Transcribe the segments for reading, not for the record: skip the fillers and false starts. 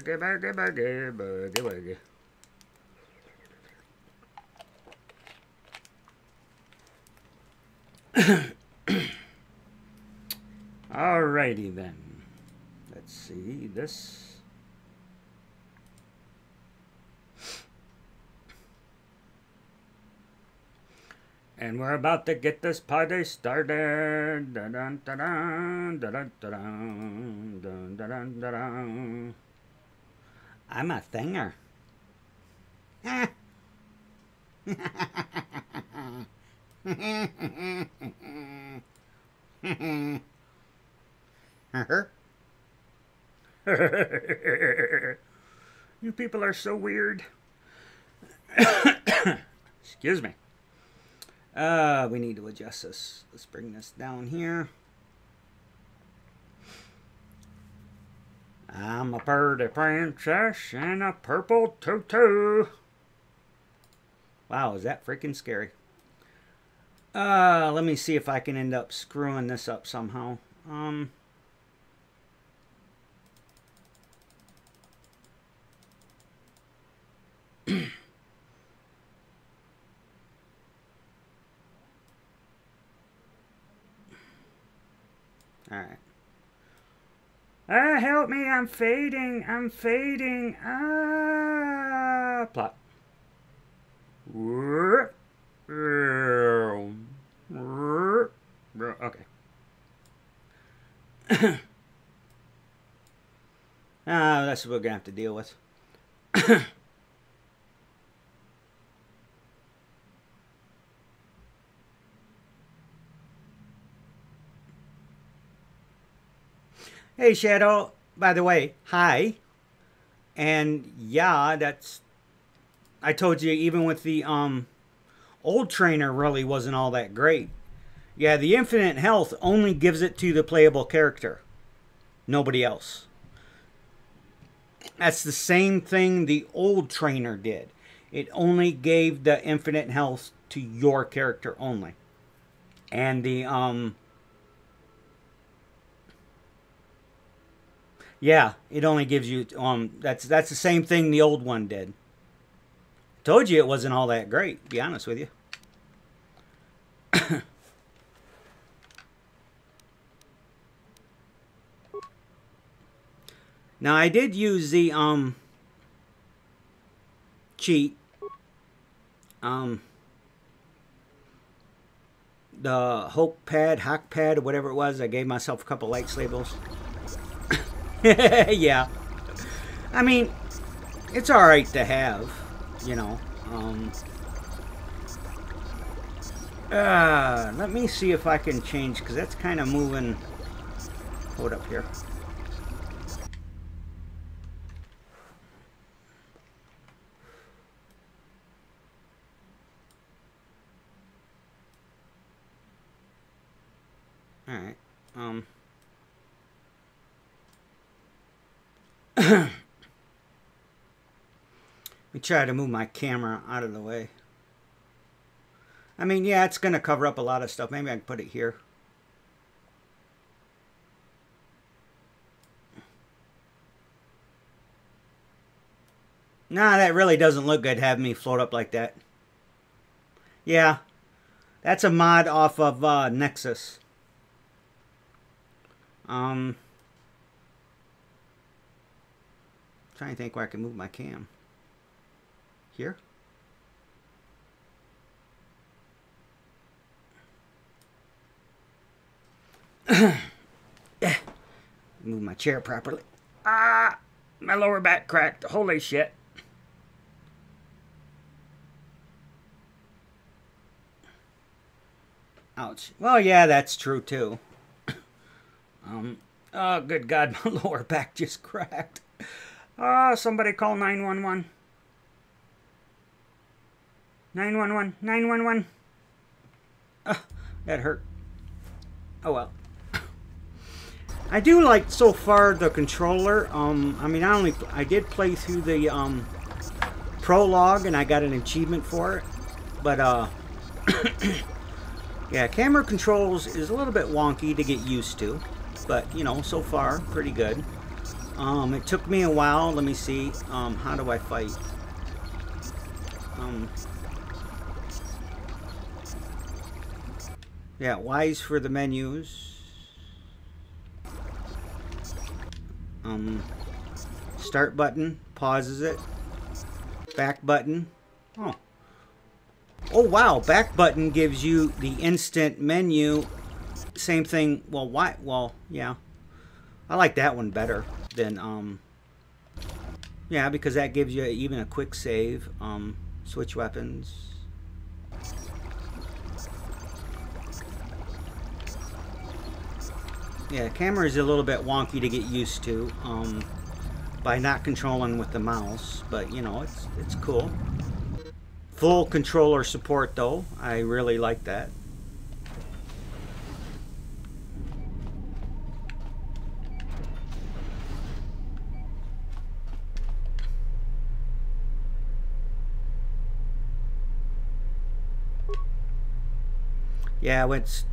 Boogie, boogie, boogie, boogie, woogie. Alrighty then. Let's see this. And we're about to get this party started. Dun, dun, dun, dun, dun, dun, dun, dun, dun, dun, dun. I'm a thinger. You people are so weird. Excuse me. We need to adjust this. Let's bring this down here. I'm a pretty princess in a purple tutu. Wow, is that freaking scary? Let me see if I can end up screwing this up somehow. Alright. Help me, I'm fading, I'm fading. Plot. Okay. That's what we're gonna have to deal with. Hey Shadow, by the way, hi. And yeah, that's, I told you, even with the old trainer really wasn't all that great. Yeah, the infinite health only gives it to the playable character. Nobody else. That's the same thing the old trainer did. It only gave the infinite health to your character only. And the yeah, it only gives you that's the same thing the old one did. Told you it wasn't all that great, to be honest with you. Now I did use the cheat. The Hawk pad, or whatever it was. I gave myself a couple light labels. Yeah. I mean, it's alright to have, you know. Let me see if I can change, because that's kind of moving. Hold up here. Alright. Let me try to move my camera out of the way. I mean, yeah, it's going to cover up a lot of stuff. Maybe I can put it here. Nah, that really doesn't look good having me float up like that. Yeah, that's a mod off of Nexus. Trying to think where I can move my cam. Here? Yeah. Move my chair properly. Ah! My lower back cracked. Holy shit. Ouch. Well, yeah, that's true too. Oh, good God, my lower back just cracked. Oh, somebody call 911. 911. 911. That hurt. Oh, well. I do like, so far, the controller. I mean, I did play through the prologue, and I got an achievement for it. But, yeah, camera controls is a little bit wonky to get used to. But, you know, so far, pretty good. It took me a while. Let me see. How do I fight? Yeah, Y's for the menus. Start button pauses it. Back button. Oh. Oh wow, back button gives you the instant menu. Same thing. Well, why? Well, yeah. I like that one better than yeah, because that gives you even a quick save. Switch weapons. Yeah, camera is a little bit wonky to get used to by not controlling with the mouse, but you know, it's cool. Full controller support though. I really like that. Yeah, it's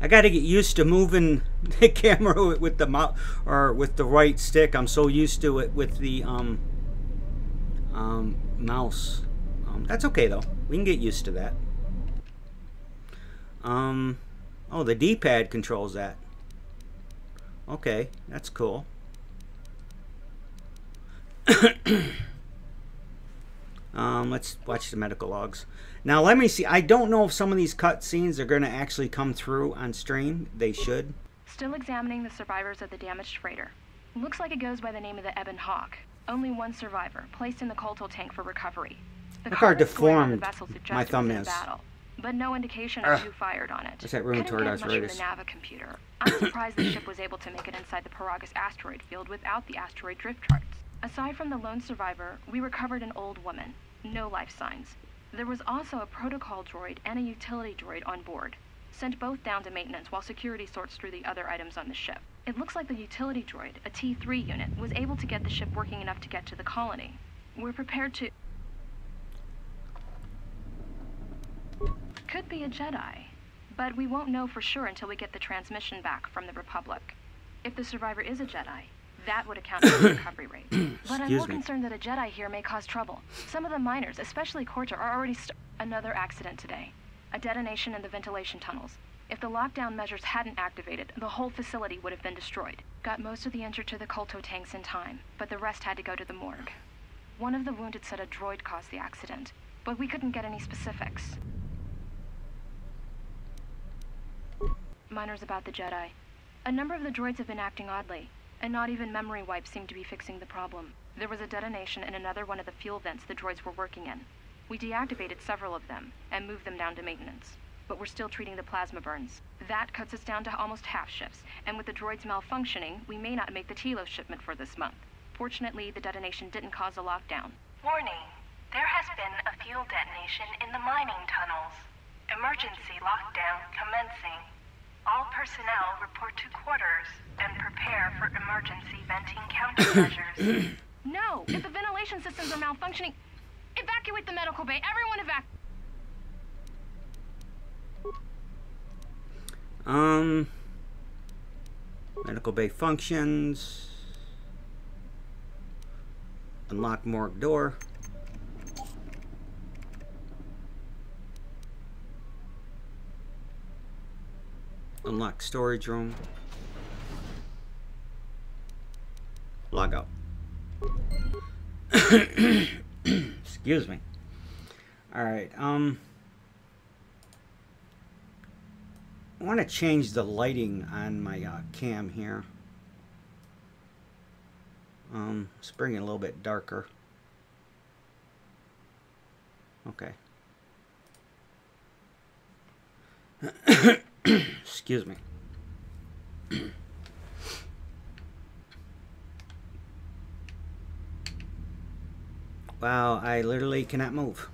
I got to get used to moving the camera with the mouse or with the right stick. I'm so used to it with the mouse. That's okay though. We can get used to that. Oh, the D-pad controls that. Okay, that's cool. Let's watch the medical logs. Now let me see. I don't know if some of these cutscenes are going to actually come through on stream. They should. Still examining the survivors of the damaged freighter. Looks like it goes by the name of the Ebon Hawk. Only one survivor, placed in the Colto tank for recovery. The Look how deformed my thumb is. Battle, but no indication of who fired on it. That's that rheumatoid arthritis. The Nava computer. I'm surprised the ship was able to make it inside the Paragus asteroid field without the asteroid drift charts. Aside from the lone survivor, we recovered an old woman. No life signs. There was also a protocol droid and a utility droid on board. Sent both down to maintenance while security sorts through the other items on the ship. It looks like the utility droid, a T3 unit, was able to get the ship working enough to get to the colony. We're prepared to... Could be a Jedi, but we won't know for sure until we get the transmission back from the Republic. If the survivor is a Jedi, that would account for the recovery rate. But I'm more concerned that a Jedi here may cause trouble. Some of the miners, especially Corta, are already another accident today. A detonation in the ventilation tunnels. If the lockdown measures hadn't activated, the whole facility would have been destroyed. Got most of the injured to the Colto tanks in time, but the rest had to go to the morgue. One of the wounded said a droid caused the accident, but we couldn't get any specifics. Miners about the Jedi. A number of the droids have been acting oddly, and not even memory wipes seem to be fixing the problem. There was a detonation in another one of the fuel vents the droids were working in. We deactivated several of them and moved them down to maintenance, but we're still treating the plasma burns. That cuts us down to almost half shifts, and with the droids malfunctioning, we may not make the Telos shipment for this month. Fortunately, the detonation didn't cause a lockdown. Warning, there has been a fuel detonation in the mining tunnels. Emergency lockdown commencing. All personnel report to quarters and prepare for emergency venting countermeasures. No! If the ventilation systems are malfunctioning, evacuate the medical bay. Everyone medical bay functions. Unlock morgue door. Unlock storage room. Log out. Excuse me. Alright, I want to change the lighting on my cam here. Let's bring it a little bit darker. Okay. Excuse me. Wow, I literally cannot move.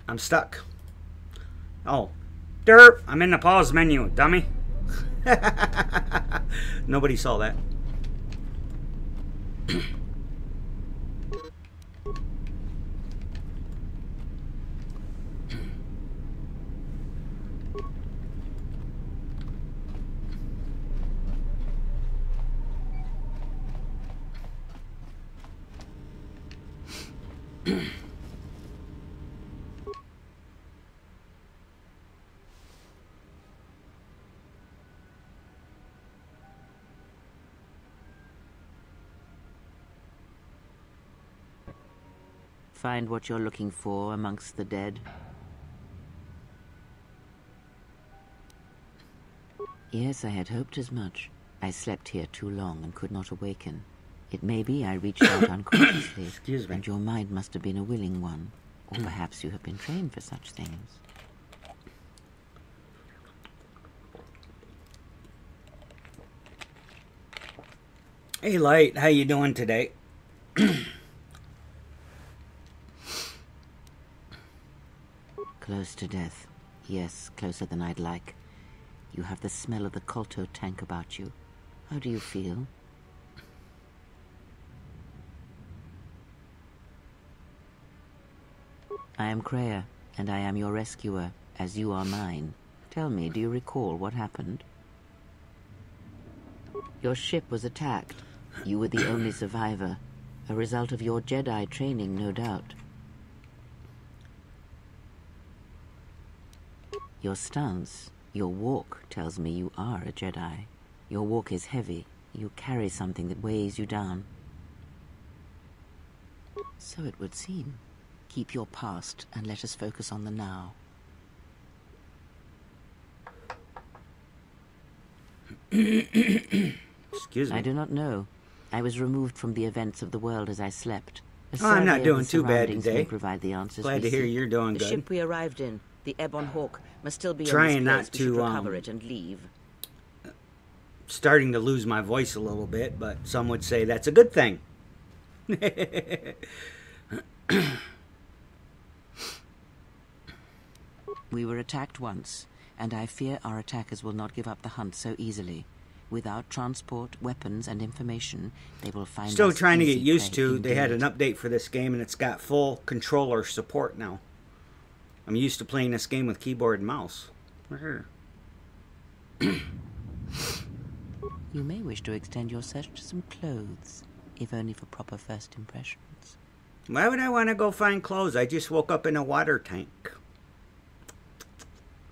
I'm stuck. Oh. Derp! I'm in the pause menu, dummy. Nobody saw that. find what you're looking for amongst the dead? Yes, I had hoped as much. I slept here too long and could not awaken. It may be I reached out unconsciously, Excuse me. and your mind must have been a willing one. Or perhaps you have been trained for such things. Hey, Light, how you doing today? Close to death. Yes, closer than I'd like. You have the smell of the Kolto tank about you. How do you feel? I am Kreia, and I am your rescuer, as you are mine. Tell me, do you recall what happened? Your ship was attacked. You were the only survivor. A result of your Jedi training, no doubt. Your stance, your walk, tells me you are a Jedi. Your walk is heavy. You carry something that weighs you down. So it would seem. Keep your past and let us focus on the now. Excuse me. I do not know. I was removed from the events of the world as I slept. Oh, I'm not doing too bad surroundings today. may provide the answers Glad we to hear seek. you're doing The good. ship we arrived in, the Ebon Hawk, must still be Trying in this not place. We should to, recover it and leave. Starting to lose my voice a little bit, but some would say that's a good thing. We were attacked once, and I fear our attackers will not give up the hunt so easily. Without transport, weapons, and information, they will find Still us trying to get easy used prey to. They had an indeed. update for this game, and it's got full controller support now. I'm used to playing this game with keyboard and mouse. You may wish to extend your search to some clothes, if only for proper first impressions. Why would I want to go find clothes? I just woke up in a water tank.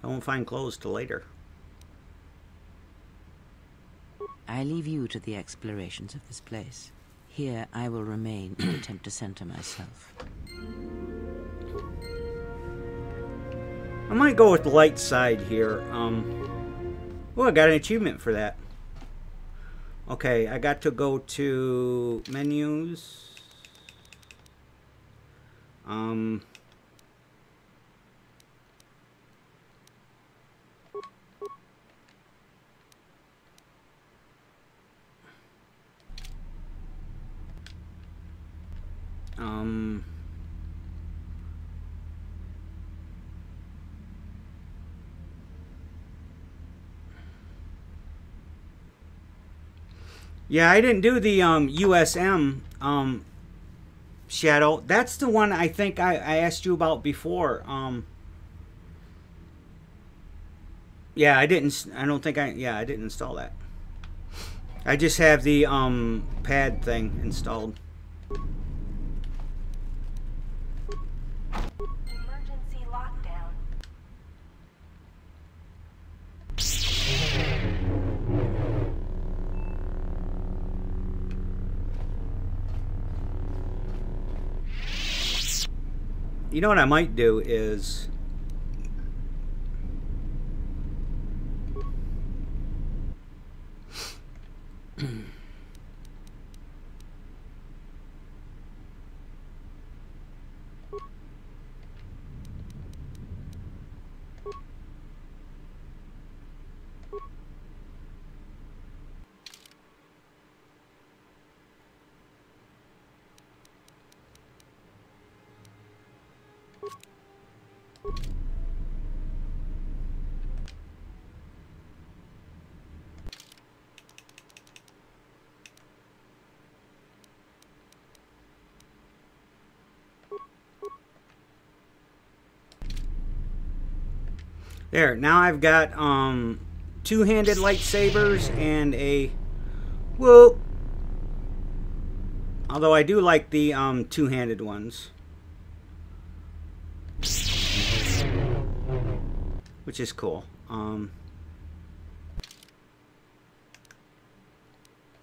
I won't find clothes till later. I leave you to the explorations of this place. Here I will remain and attempt to center myself. I might go with the light side here. Oh, I got an achievement for that. Okay, I got to go to menus. Yeah, I didn't do the USM Shadow. That's the one I think I asked you about before. Yeah, I didn't. I don't think I. Yeah, I didn't install that. I just have the pad thing installed. Emergency lockdown. You know what I might do is there. Now I've got two-handed lightsabers and a whoop. Although I do like the two-handed ones, which is cool.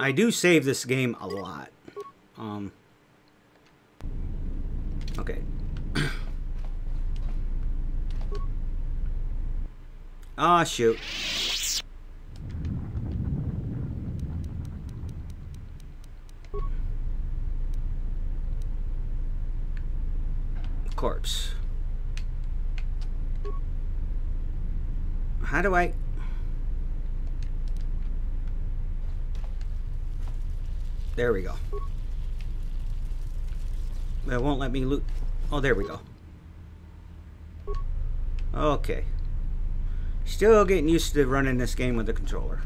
I do save this game a lot. Okay. Ah, shoot. Corpse. How do I... There we go. It won't let me loot. Oh, there we go. Okay. Still getting used to running this game with the controller.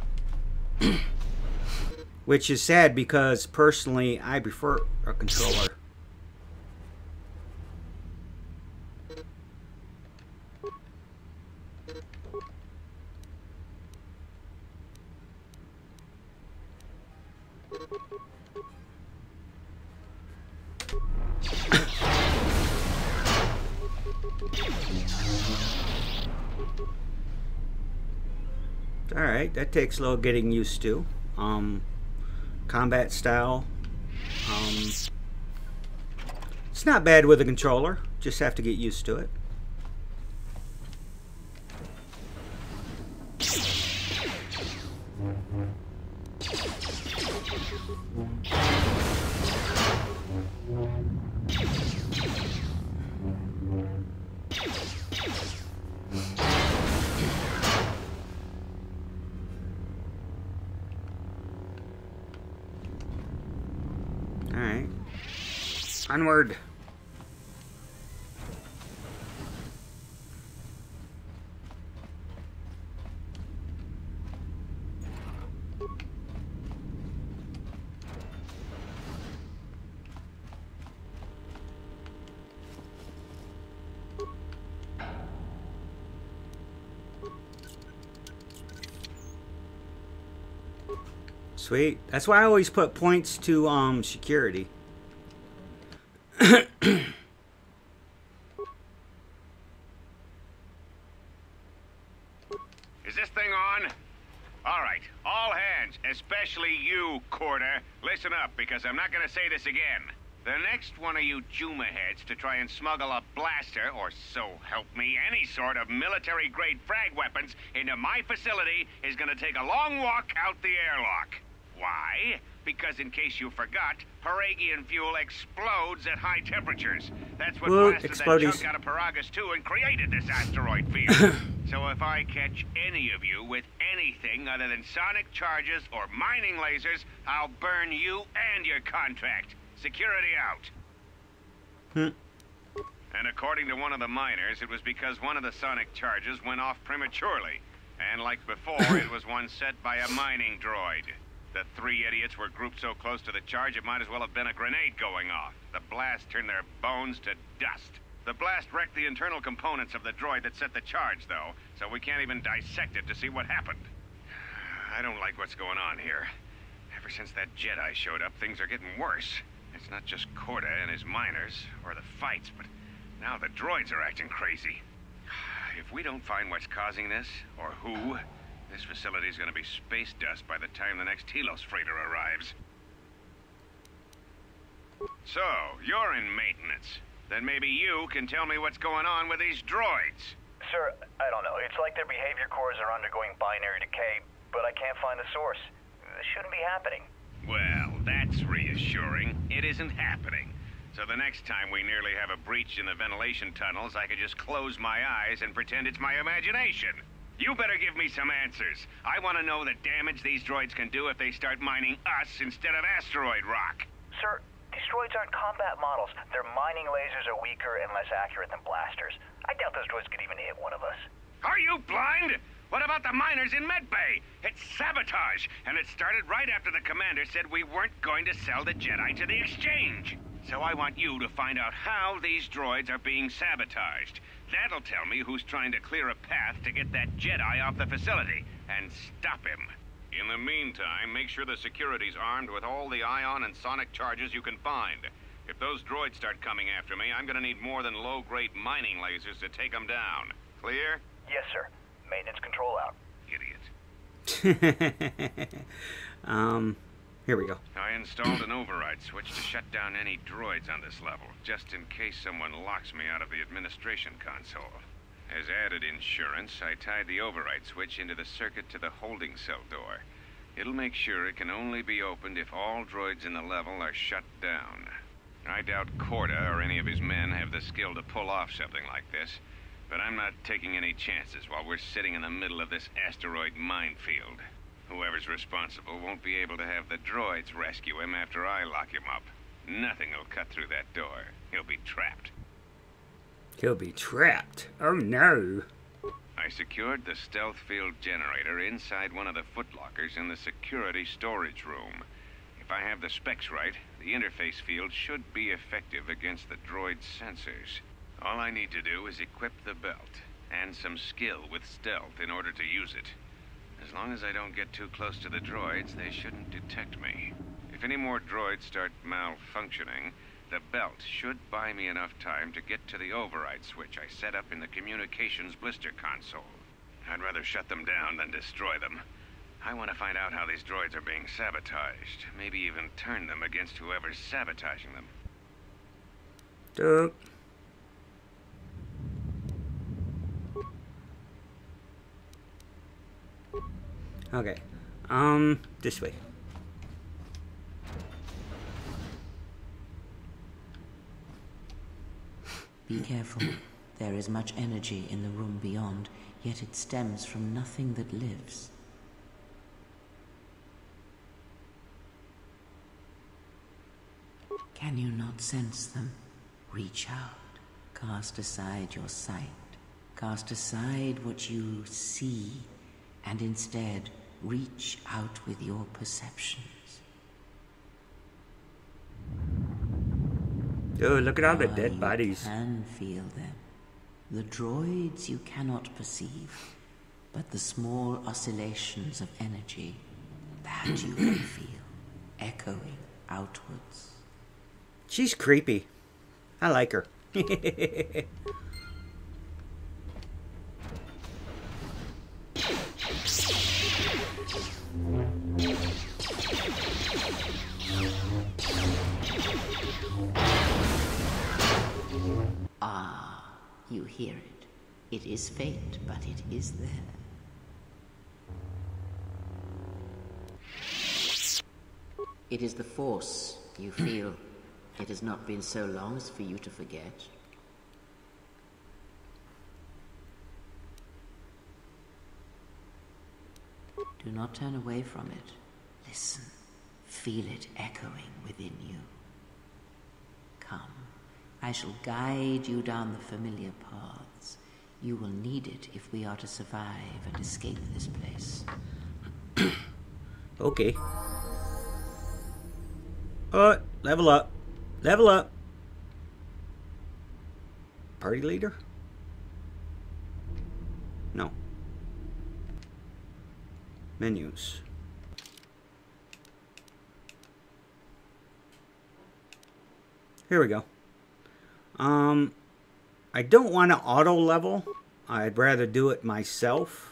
Which is sad because personally I prefer a controller. Alright, that takes a little getting used to. Combat style. It's not bad with a controller. Just have to get used to it. Alright. Onward. Sweet. That's why I always put points to security. Is this thing on? All right, all hands, especially you, Corder. Listen up, because I'm not gonna say this again. The next one of you Juma heads to try and smuggle a blaster, or so help me, any sort of military-grade frag weapons into my facility is gonna take a long walk out the airlock. Why? Because in case you forgot, Paragian fuel explodes at high temperatures. That's what blasted that chunk out of Paragus 2 and created this asteroid field. So if I catch any of you with anything other than sonic charges or mining lasers, I'll burn you and your contract. Security out. And according to one of the miners, it was because one of the sonic charges went off prematurely. And like before, it was one set by a mining droid. The three idiots were grouped so close to the charge, it might as well have been a grenade going off. The blast turned their bones to dust. The blast wrecked the internal components of the droid that set the charge, though, so we can't even dissect it to see what happened. I don't like what's going on here. Ever since that Jedi showed up, things are getting worse. It's not just Corda and his miners, or the fights, but now the droids are acting crazy. If we don't find what's causing this, or who, this facility's gonna be space dust by the time the next Telos freighter arrives. So, you're in maintenance. Then maybe you can tell me what's going on with these droids. Sir, I don't know. It's like their behavior cores are undergoing binary decay, but I can't find the source. This shouldn't be happening. Well, that's reassuring. It isn't happening. So the next time we nearly have a breach in the ventilation tunnels, I could just close my eyes and pretend it's my imagination. You better give me some answers. I want to know the damage these droids can do if they start mining us instead of asteroid rock. Sir, these droids aren't combat models. Their mining lasers are weaker and less accurate than blasters. I doubt those droids could even hit one of us. Are you blind? What about the miners in Medbay? It's sabotage, and it started right after the commander said we weren't going to sell the Jedi to the Exchange. So I want you to find out how these droids are being sabotaged. That'll tell me who's trying to clear a path to get that Jedi off the facility, and stop him. In the meantime, make sure the security's armed with all the ion and sonic charges you can find. If those droids start coming after me, I'm gonna need more than low-grade mining lasers to take them down. Clear? Yes, sir. Maintenance control out. Idiot. Here we go. I installed an override switch to shut down any droids on this level, just in case someone locks me out of the administration console. As added insurance, I tied the override switch into the circuit to the holding cell door. It'll make sure it can only be opened if all droids in the level are shut down. I doubt Corda or any of his men have the skill to pull off something like this, but I'm not taking any chances while we're sitting in the middle of this asteroid minefield. Whoever's responsible won't be able to have the droids rescue him after I lock him up. Nothing will cut through that door. He'll be trapped. He'll be trapped. Oh no. I secured the stealth field generator inside one of the footlockers in the security storage room. If I have the specs right, the interface field should be effective against the droid's sensors. All I need to do is equip the belt, and some skill with stealth in order to use it. As long as I don't get too close to the droids, they shouldn't detect me. If any more droids start malfunctioning, the belt should buy me enough time to get to the override switch I set up in the communications blister console. I'd rather shut them down than destroy them. I want to find out how these droids are being sabotaged. Maybe even turn them against whoever's sabotaging them. Duh. Okay. This way. Be careful. There is much energy in the room beyond, yet it stems from nothing that lives. Can you not sense them? Reach out. Cast aside your sight. Cast aside what you see, and instead reach out with your perceptions. Oh, look at all the dead bodies. You can feel them. The droids you cannot perceive, but the small oscillations of energy, that you can feel, echoing outwards. She's creepy. I like her. Ah, you hear it. It is faint, but it is there. It is the Force, you feel. It has not been so long as for you to forget. Do not turn away from it. Listen. Feel it echoing within you. Come. I shall guide you down the familiar paths. You will need it if we are to survive and escape this place. Okay. Level up. Level up. Party leader? No. Menus. Here we go. I don't want to auto level. I'd rather do it myself.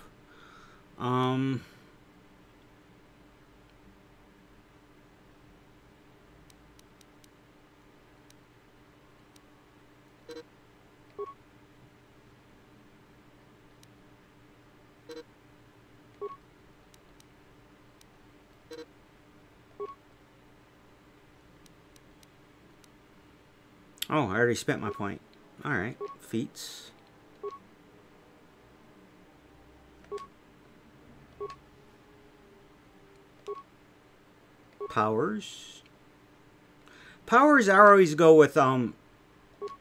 Oh, I already spent my point. Alright, feats. Powers. Powers I always go with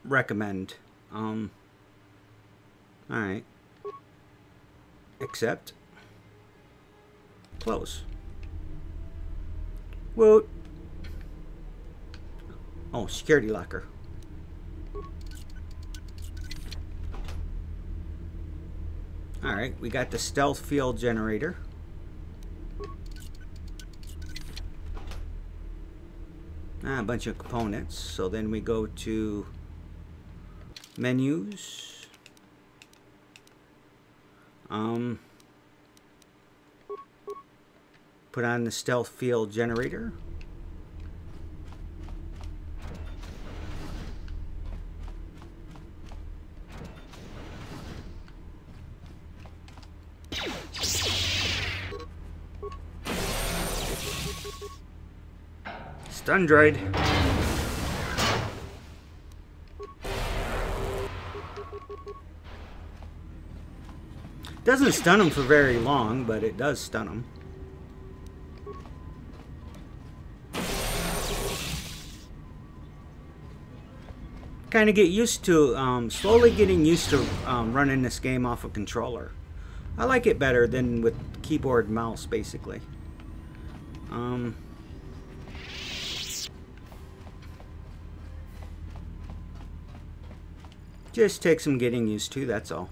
recommend. Alright. Accept. Close. Whoa. Oh, security locker. Alright, we got the stealth field generator. A bunch of components. So then we go to menus. Put on the stealth field generator. Stun droid. Doesn't stun him for very long, but it does stun him. Kind of get used to, slowly getting used to running this game off a controller. I like it better than with keyboard and mouse, basically. Just takes some getting used to, that's all.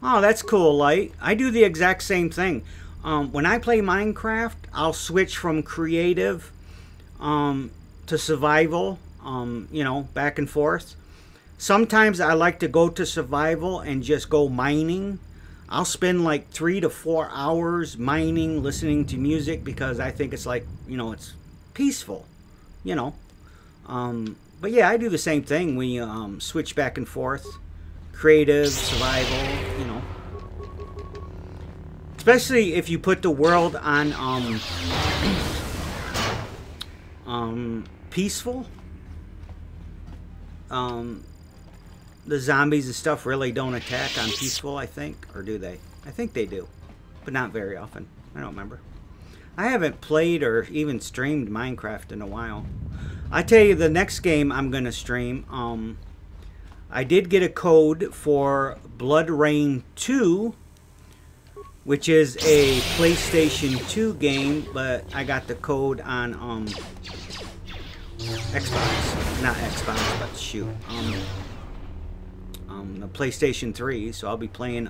Oh, that's cool, Light. I do the exact same thing. When I play Minecraft, I'll switch from creative to survival, you know, back and forth. Sometimes I like to go to survival and just go mining. I'll spend like 3 to 4 hours mining, listening to music, because I think it's like, you know, it's peaceful, you know. But yeah, I do the same thing. We switch back and forth. Creative, survival, you know. Especially if you put the world on peaceful. The zombies and stuff really don't attack on peaceful, I think. Or do they? I think they do. But not very often. I don't remember. I haven't played or even streamed Minecraft in a while. I tell you, the next game I'm going to stream, I did get a code for Blood Rain 2, which is a PlayStation 2 game, but I got the code on Xbox. Not Xbox, but shoot. The PlayStation 3, so I'll be playing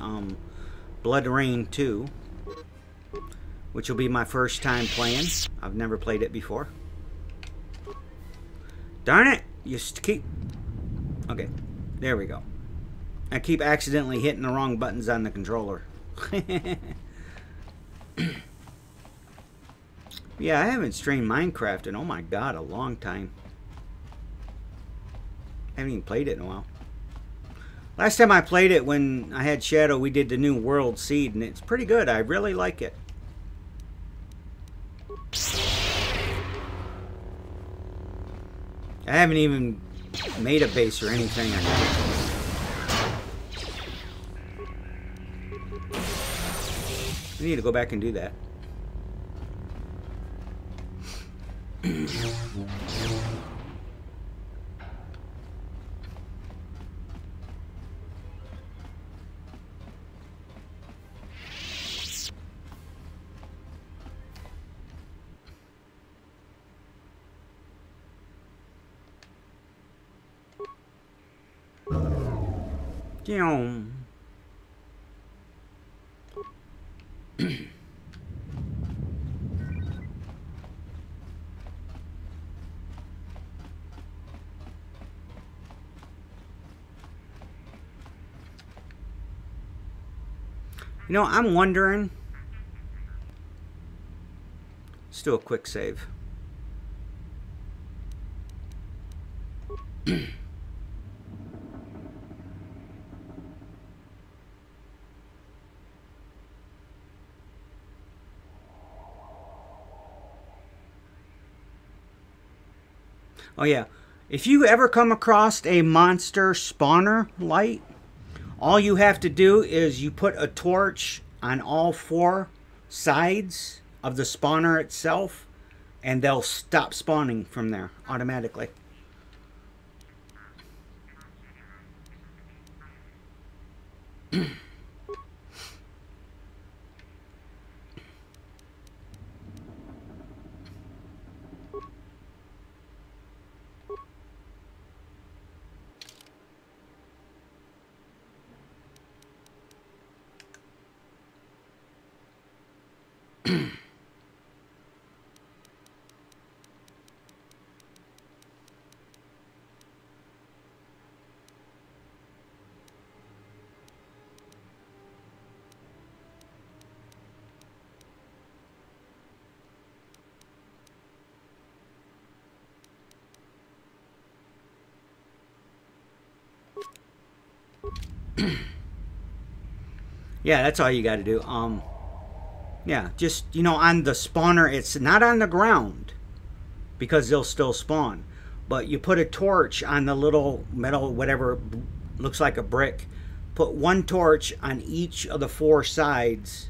Blood Rain 2, which will be my first time playing. I've never played it before. Darn it! You keep... Okay, there we go. I keep accidentally hitting the wrong buttons on the controller. Yeah, I haven't streamed Minecraft in, oh my god, a long time. I haven't even played it in a while. Last time I played it, when I had Shadow, we did the new World Seed, and it's pretty good. I really like it. I haven't even made a base or anything. I need to go back and do that. You know, I'm wondering. Let's do a quick save. Oh yeah, if you ever come across a monster spawner light, all you have to do is you put a torch on all 4 sides of the spawner itself, and they'll stop spawning from there automatically. Yeah, that's all you got to do. Yeah, just, you know, on the spawner, it's not on the ground because they'll still spawn. But you put a torch on the little metal, whatever looks like a brick. Put one torch on each of the 4 sides